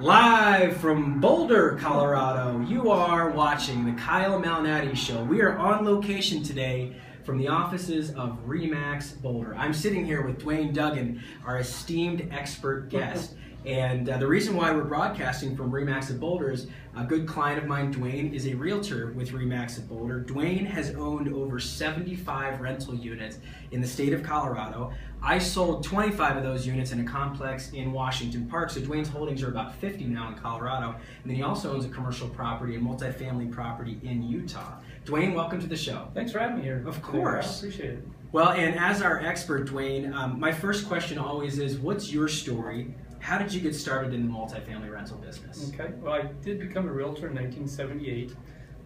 Live from Boulder, Colorado, you are watching the Kyle Malnati Show. We are on location today from the offices of RE/MAX Boulder. I'm sitting here with Duane Duggan, our esteemed expert guest. And the reason why we're broadcasting from RE/MAX at Boulder is a good client of mine, Duane, is a realtor with RE/MAX at Boulder. Duane has owned over 75 rental units in the state of Colorado. I sold 25 of those units in a complex in Washington Park, so Duane's holdings are about 50 now in Colorado. And then he also owns a commercial property, a multifamily property in Utah. Duane, welcome to the show. Thanks for having me here. Of course. I appreciate it. Well, and as our expert, Duane, my first question always is, what's your story? How did you get started in the multifamily rental business? Okay, well, I did become a realtor in 1978.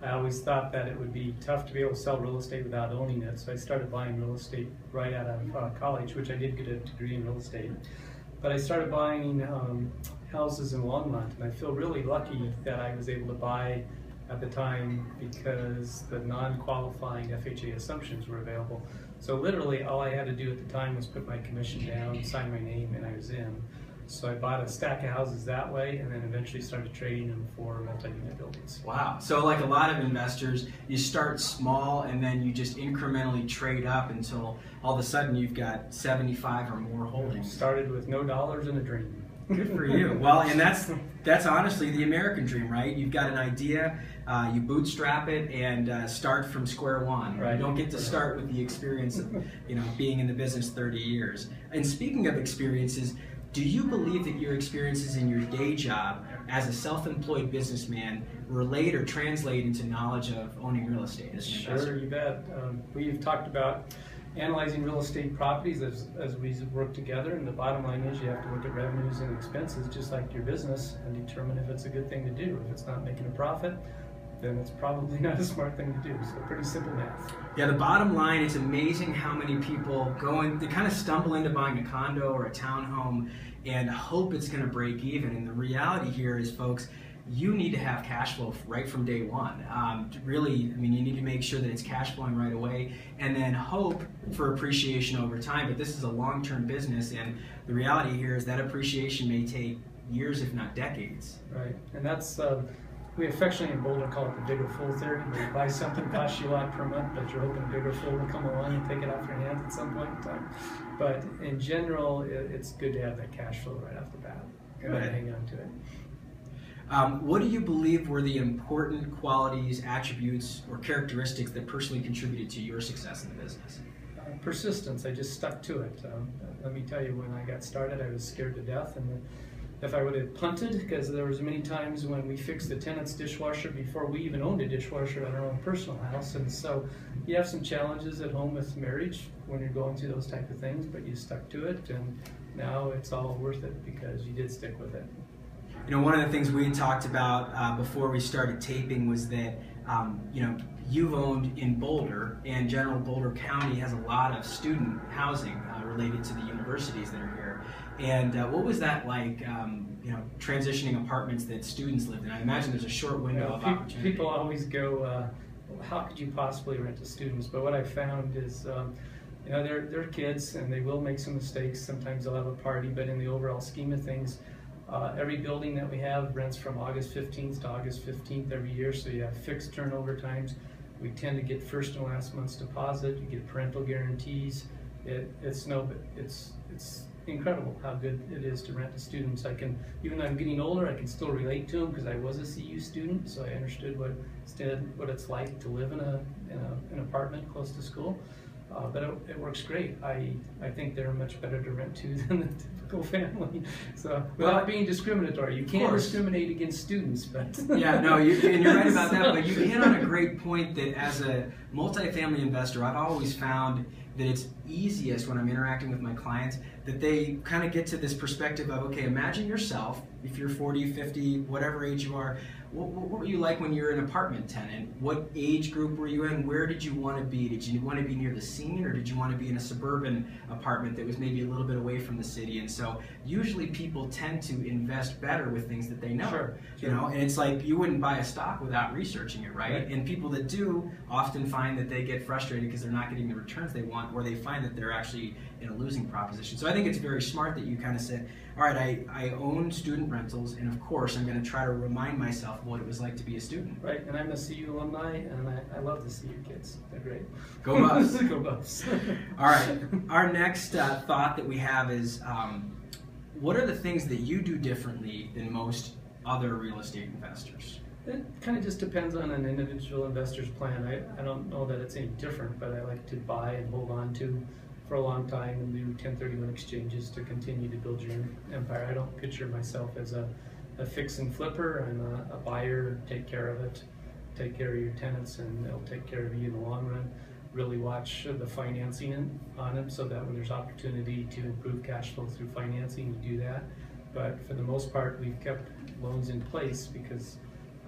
I always thought that it would be tough to be able to sell real estate without owning it, so I started buying real estate right out of college, which I did get a degree in real estate. But I started buying houses in Longmont, and I feel really lucky that I was able to buy at the time because the non-qualifying FHA assumptions were available. So literally all I had to do at the time was put my commission down, sign my name, and I was in. So I bought a stack of houses that way and then eventually started trading them for multi-unit buildings. Wow. So like a lot of investors, you start small and then you just incrementally trade up until all of a sudden you've got 75 or more holdings. Started with no dollars and a dream. Good for you. Well, and that's honestly the American dream, right? You've got an idea, you bootstrap it, and start from square one. Right. You don't get to start with the experience of being in the business 30 years. And speaking of experiences, do you believe that your experiences in your day job as a self-employed businessman relate or translate into knowledge of owning real estate as an investor? Sure, you bet. We've talked about analyzing real estate properties as we work together, and the bottom line is you have to look at revenues and expenses just like your business and determine if it's a good thing to do. If it's not making a profit, then it's probably not a smart thing to do. So pretty simple math. Yeah, the bottom line, it's amazing how many people they kind of stumble into buying a condo or a townhome and hope it's going to break even. And the reality here is, folks, you need to have cash flow right from day one. Really, you need to make sure that it's cash flowing right away and then hope for appreciation over time. But this is a long-term business, and the reality here is that appreciation may take years, if not decades. Right, and that's we affectionately in Boulder call it the bigger fool theory, where you buy something costs you a lot per month, but you're hoping a bigger fool will come along and take it off your hands at some point in time. But in general, it's good to have that cash flow right off the bat and hang on to it. What do you believe were the important qualities, attributes, or characteristics that personally contributed to your success in the business? Persistence. I just stuck to it. Let me tell you, when I got started, I was scared to death, and if I would have punted, because there was many times when we fixed the tenant's dishwasher before we even owned a dishwasher at our own personal house, and so you have some challenges at home with marriage when you're going through those type of things, but you stuck to it, and now it's all worth it because you did stick with it. One of the things we talked about before we started taping was that you've owned in Boulder, and general Boulder County has a lot of student housing related to the universities that are here. And what was that like, transitioning apartments that students lived in? I imagine there's a short window of opportunity. People always go, how could you possibly rent to students? But what I found is, they're kids and they will make some mistakes. Sometimes they'll have a party, but in the overall scheme of things, every building that we have rents from August 15th to August 15th every year, so you have fixed turnover times. We tend to get first and last month's deposit. You get parental guarantees. It's incredible how good it is to rent to students. Even though I'm getting older, I can still relate to them because I was a CU student, so I understood what it's like to live in an apartment close to school. But it works great. I think they're much better to rent to than the typical family. So without being discriminatory, you can't discriminate against students. But yeah, no, and you're right about that. But you hit on a great point that as a multifamily investor, I've always found that it's easiest when I'm interacting with my clients that they kind of get to this perspective of, okay, imagine yourself, if you're 40, 50, whatever age you are, what were you like when you were an apartment tenant? What age group were you in? Where did you want to be? Did you want to be near the scene, or did you want to be in a suburban apartment that was maybe a little bit away from the city? And so usually people tend to invest better with things that they know. Sure. And it's like you wouldn't buy a stock without researching it, right? And people that do often find that they get frustrated because they're not getting the returns they want want, or they find that they're actually in a losing proposition. So I think it's very smart that you kind of said, all right, I own student rentals, and of course I'm going to try to remind myself of what it was like to be a student. Right, and I'm a CU alumni, and I love the CU kids. They're great. Go Buffs. Go Buffs. All right, our next thought that we have is, what are the things that you do differently than most other real estate investors? It kind of just depends on an individual investor's plan. I don't know that it's any different, but I like to buy and hold on to for a long time and do 1031 exchanges to continue to build your empire. I don't picture myself as a fix and flipper. I'm a buyer, take care of it, take care of your tenants, and they'll take care of you in the long run. Really watch the financing on them so that when there's opportunity to improve cash flow through financing, you do that. But for the most part, we've kept loans in place because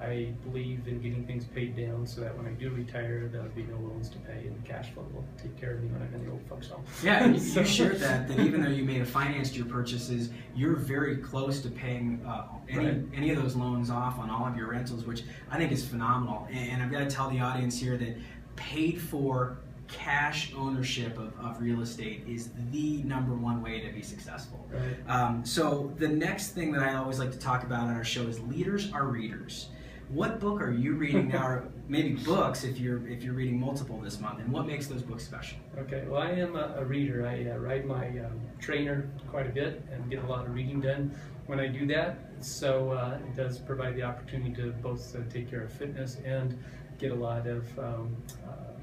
I believe in getting things paid down so that when I do retire, there'll be no loans to pay and cash flow will take care of me when I'm in the old folks' home. Yeah, and you shared that even though you may have financed your purchases, you're very close to paying any of those loans off on all of your rentals, which I think is phenomenal. And I've got to tell the audience here that paid for cash ownership of real estate is the #1 way to be successful. Right. So the next thing that I always like to talk about on our show is leaders are readers. What book are you reading now, or maybe books if you're reading multiple this month, and what makes those books special? Okay, well I am a reader. I ride my trainer quite a bit and get a lot of reading done when I do that. So it does provide the opportunity to both take care of fitness and get a lot of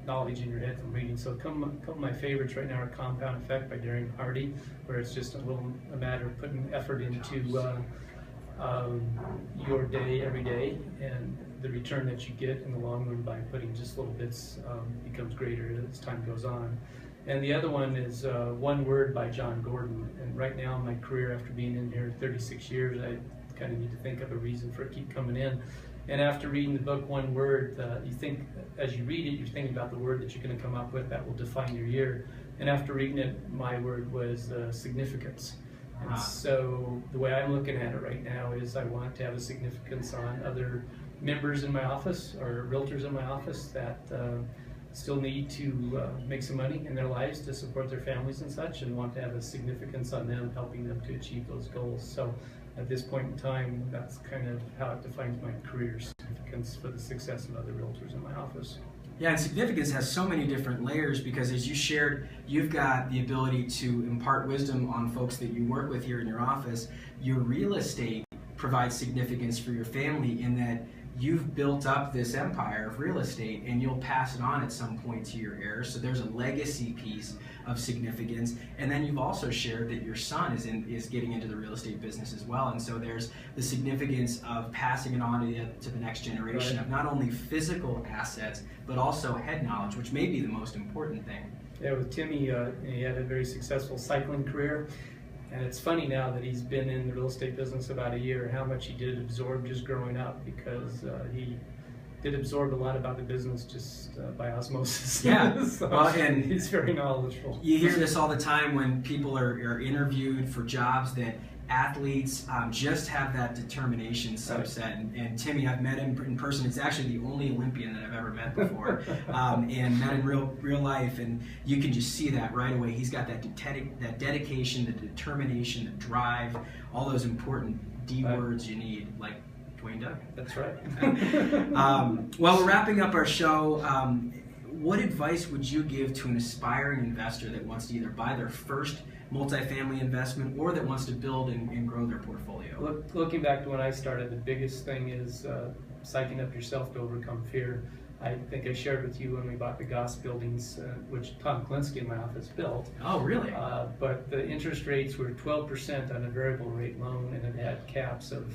knowledge in your head from reading. So a couple of my favorites right now are Compound Effect by Darren Hardy, where it's just a matter of putting effort into your day every day, and the return that you get in the long run by putting just little bits becomes greater as time goes on. And the other one is One Word by John Gordon. And right now in my career, after being in here 36 years, I kind of need to think of a reason for it keep coming in. And after reading the book One Word, you think, as you read it, you're thinking about the word that you're going to come up with that will define your year. And after reading it, my word was significance. And so the way I'm looking at it right now is I want to have a significance on other members in my office or realtors in my office that still need to make some money in their lives to support their families and such, and want to have a significance on them, helping them to achieve those goals. So at this point in time, that's kind of how it defines my career, significance for the success of other realtors in my office. Yeah, and significance has so many different layers because, as you shared, you've got the ability to impart wisdom on folks that you work with here in your office. Your real estate provides significance for your family in that you've built up this empire of real estate and you'll pass it on at some point to your heirs. So there's a legacy piece of significance. And then you've also shared that your son is getting into the real estate business as well. And so there's the significance of passing it on to the next generation of not only physical assets, but also head knowledge, which may be the most important thing. Yeah, with Timmy, he had a very successful cycling career. And it's funny now that he's been in the real estate business about a year, how much he did absorb just growing up, because he did absorb a lot about the business just by osmosis. Yeah, so well, and he's very knowledgeable. You hear this all the time when people are interviewed for jobs that athletes just have that determination subset. And Timmy, I've met him in person. It's actually the only Olympian that I've ever met before, and met in real life. And you can just see that right away. He's got that dedication, the determination, the drive, all those important D words you need, like Duane Duggan. That's right. Well, we're wrapping up our show. What advice would you give to an aspiring investor that wants to either buy their first multifamily investment or that wants to build and grow their portfolio? Looking back to when I started, the biggest thing is psyching up yourself to overcome fear. I think I shared with you when we bought the Goss buildings, which Tom Klinsky in my office built. Oh, really? But the interest rates were 12% on a variable rate loan, and it had caps of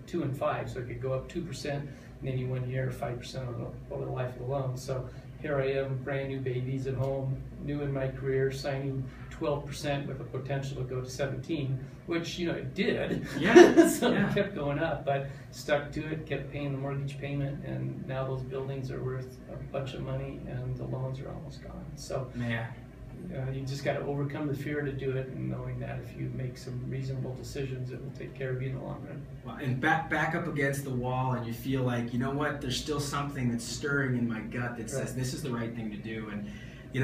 2 and 5, so it could go up 2% in any 1 year, 5% over the life of the loan. So here I am, brand new babies at home, new in my career, signing 12% with the potential to go to 17, which, it did. Yeah. So it kept going up, but stuck to it, kept paying the mortgage payment, and now those buildings are worth a bunch of money and the loans are almost gone. So you just got to overcome the fear to do it, and knowing that if you make some reasonable decisions, it will take care of you in the long run. Well, and back up against the wall, and you feel like, you know what, there's still something that's stirring in my gut that says this is the right thing to do. And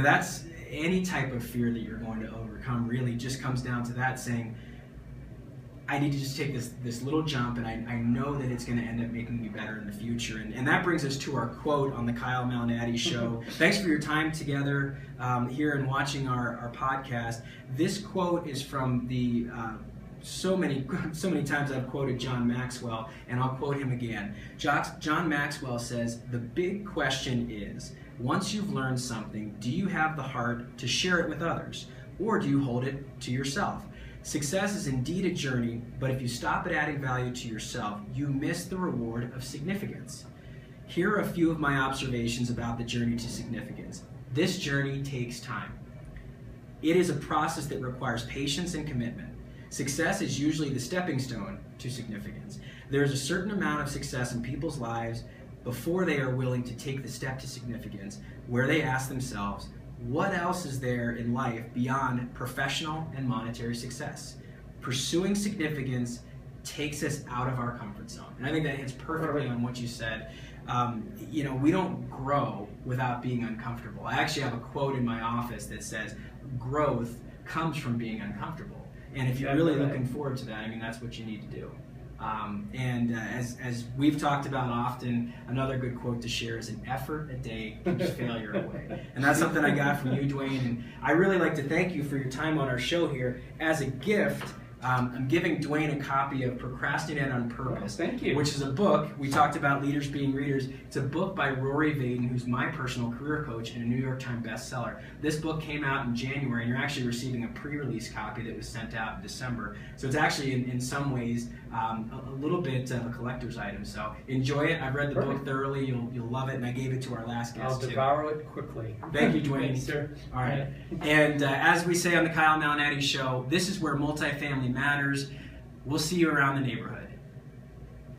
that's any type of fear that you're going to overcome really just comes down to that, saying, I need to just take this little jump, and I know that it's going to end up making me better in the future. And that brings us to our quote on the Kyle Malnati Show. Thanks for your time together here and watching our podcast. This quote is from the so many times I've quoted John Maxwell, and I'll quote him again. John Maxwell says, "The big question is, once you've learned something, do you have the heart to share it with others, or do you hold it to yourself? Success is indeed a journey, but if you stop at adding value to yourself, you miss the reward of significance." Here are a few of my observations about the journey to significance. This journey takes time. It is a process that requires patience and commitment. Success is usually the stepping stone to significance. There is a certain amount of success in people's lives before they are willing to take the step to significance, where they ask themselves, what else is there in life beyond professional and monetary success? Pursuing significance takes us out of our comfort zone. And I think that hits perfectly on what you said. We don't grow without being uncomfortable. I actually have a quote in my office that says, growth comes from being uncomfortable. And if you're really looking forward to that, I mean, that's what you need to do. As we've talked about often, another good quote to share is, an effort a day keeps failure away. And that's something I got from you, Duane. And I really like to thank you for your time on our show here. As a gift, I'm giving Duane a copy of Procrastinate on Purpose, thank you. Which is a book. We talked about leaders being readers. It's a book by Rory Vaden, who's my personal career coach and a New York Times bestseller. This book came out in January, and you're actually receiving a pre-release copy that was sent out in December. So it's actually, in some ways, a little bit of a collector's item. So enjoy it. I've read the book thoroughly. You'll love it, and I gave it to our last guest, I'll devour it quickly. Thank you, Duane. Thanks, sir. All right. And as we say on the Kyle Malnati Show, this is where multifamily matters. We'll see you around the neighborhood.